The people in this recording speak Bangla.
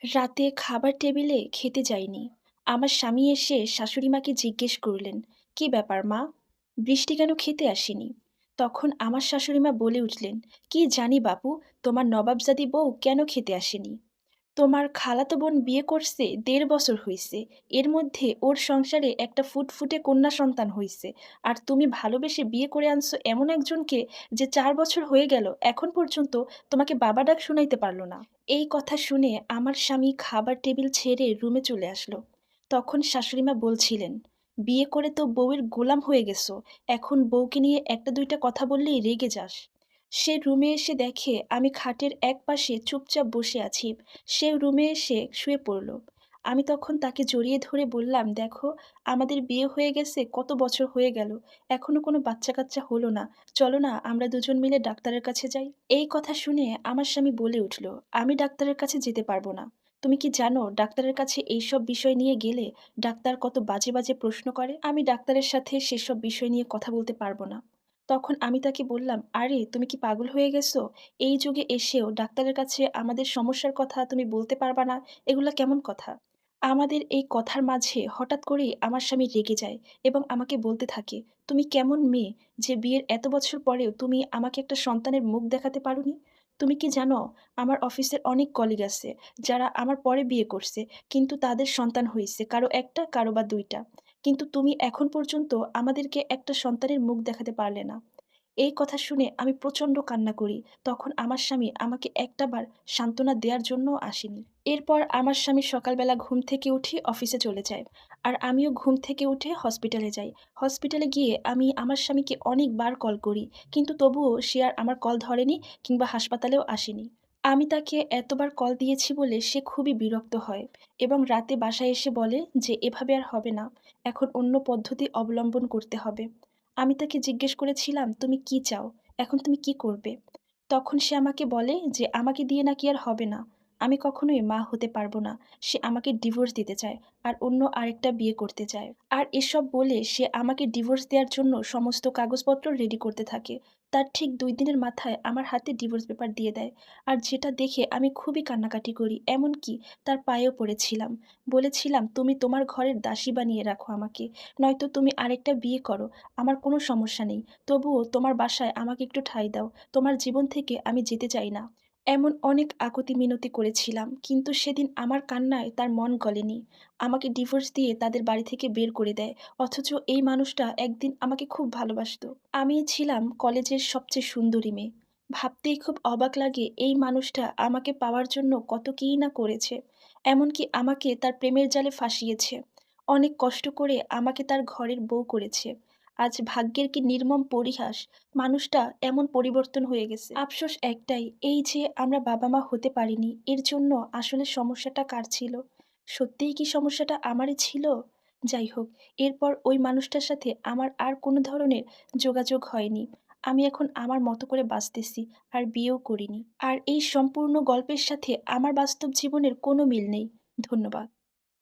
রাতে খাবার টেবিলে খেতে যাইনি। আমার স্বামী এসে শাশুড়িমাকে জিজ্ঞেস করলেন, "কি ব্যাপার মা? বৃষ্টি কেন খেতে আসেনি?" তখন আমার শাশুড়িমা বলে উঠলেন, "কি জানি বাপু, তোমার নবাবজাদি বউ কেন খেতে আসেনি? তোমার খালাতো বোন বিয়ে করছে ১.৫ বছর হইছে। এর মধ্যে ওর সংসারে একটা ফুটফুটে কন্যা সন্তান হইছে। আর তুমি ভালোবেসে বিয়ে করে আনছো এমন একজনকে যে ৪ বছর হয়ে গেল এখন পর্যন্ত তোমাকে বাবা ডাক শুনাইতে পারল না।" এই কথা শুনে আমার স্বামী খাবার টেবিল ছেড়ে রুমে চলে আসলো। তখন শাশুড়িমা বলছিলেন, "বিয়ে করে তো বউয়ের গোলাম হয়ে গেছো। এখন বউকে নিয়ে একটা দুইটা কথা বললেই রেগে যাস।" সে রুমে এসে দেখে আমি খাটের এক পাশে চুপচাপ বসে আছি। সে রুমে এসে শুয়ে পড়ল। আমি তখন তাকে জড়িয়ে ধরে বললাম, "দেখো, আমাদের বিয়ে হয়ে গেছে কত বছর হয়ে গেল। এখনো কোনো বাচ্চা-কাচ্চা হলো না। চলো না আমরা দুজন মিলে ডাক্তারের কাছে যাই।" এই কথা শুনে আমার স্বামী বলে উঠল, "আমি ডাক্তারের কাছে যেতে পারবো না। তুমি কি জানো ডাক্তারের কাছে এইসব বিষয় নিয়ে গেলে ডাক্তার কত বাজে বাজে প্রশ্ন করে? আমি ডাক্তারের সাথে সেসব বিষয় নিয়ে কথা বলতে পারবো না।" তখন আমি তাকে বললাম, "আরে তুমি কি পাগল হয়ে গেছো? এই যুগে এসেও ডাক্তারের কাছে আমাদের সমস্যার কথা তুমি বলতে পারবা না, এগুলা কেমন কথা?" আমাদের এই কথার মাঝে হঠাৎ করেই আমার স্বামী রেগে যায় এবং আমাকে বলতে থাকে, "তুমি কেমন মেয়ে যে বিয়ের এত বছর পরেও তুমি আমাকে একটা সন্তানের মুখ দেখাতে পারোনি? তুমি কি জানো আমার অফিসের অনেক কলিগ আছে যারা আমার পরে বিয়ে করছে কিন্তু তাদের সন্তান হইছে, কারো ১ টা কারো বা ২ টা। কিন্তু তুমি এখন পর্যন্ত আমাদেরকে একটা সন্তানের মুখ দেখাতে পারলে না।" এই কথা শুনে আমি প্রচণ্ড কান্না করি। তখন আমার স্বামী আমাকে একটাবার সান্ত্বনা দেওয়ার জন্যও আসেনি। এরপর আমার স্বামী সকালবেলা ঘুম থেকে উঠে অফিসে চলে যায়। আর আমিও ঘুম থেকে উঠে হসপিটালে যাই। হসপিটালে গিয়ে আমি আমার স্বামীকে অনেকবার কল করি। কিন্তু তবুও সে আর আমার কল ধরেনি কিংবা হাসপাতালেও আসেনি। আমি তাকে এতবার কল দিয়েছি বলে সে খুবই বিরক্ত হয় এবং রাতে বাসায় এসে বলে যে এভাবে আর হবে না। এখন অন্য পদ্ধতি অবলম্বন করতে হবে। আমি তাকে জিজ্ঞেস করেছিলাম, "তুমি কি চাও? এখন তুমি কি করবে?" তখন সে আমাকে বলে যে আমাকে দিয়ে নাকি আর হবে না। আমি কখনোই মা হতে পারবো না। সে আমাকে ডিভোর্স দিতে চায় আর অন্য আরেকটা বিয়ে করতে চায়। আর এসব বলে সে আমাকে ডিভোর্স দেওয়ার জন্য সমস্ত কাগজপত্র রেডি করতে থাকে। তার ঠিক ২ দিনের মাথায় আমার হাতে ডিভোর্স পেপার দিয়ে দেয়। আর যেটা দেখে আমি খুবই কান্নাকাটি করি। এমনকি তার পায়েও পড়েছিলাম। বলেছিলাম, "তুমি তোমার ঘরের দাসী বানিয়ে রাখো আমাকে। নয়তো তুমি আরেকটা বিয়ে করো। আমার কোনো সমস্যা নেই। তবুও তোমার বাসায় আমাকে একটু ঠাঁই দাও। তোমার জীবন থেকে আমি যেতে চাই না।" এমন অনেক আকুতি মিনতি করেছিলাম। কিন্তু সেদিন আমার কান্নায় তার মন গলেনি। আমাকে ডিভোর্স দিয়ে তাদের বাড়ি থেকে বের করে দেয়। অথচ এই মানুষটা একদিন আমাকে খুব ভালোবাসতো। আমি ছিলাম কলেজের সবচেয়ে সুন্দরী মেয়ে। ভাবতেই খুব অবাক লাগে এই মানুষটা আমাকে পাওয়ার জন্য কত কিই না করেছে। এমনকি আমাকে তার প্রেমের জালে ফাঁসিয়েছে। অনেক কষ্ট করে আমাকে তার ঘরের বউ করেছে। আজ ভাগ্যের কি নির্মম পরিহাস! মানুষটা এমন পরিবর্তন হয়ে গেছে। আফসোস একটাই, এই যে আমরা বাবা-মা হতে পারিনি, এর জন্য আসলে সমস্যাটা কার ছিল? সত্যিই কি সমস্যাটা আমারই ছিল? যাই হোক, এরপর ওই মানুষটার সাথে আমার আর কোনো ধরনের যোগাযোগ হয়নি। আমি এখন আমার মতো করে বাঁচতেছি, আর বিয়েও করিনি। আর এই সম্পূর্ণ গল্পের সাথে আমার বাস্তব জীবনের কোনো মিল নেই। ধন্যবাদ।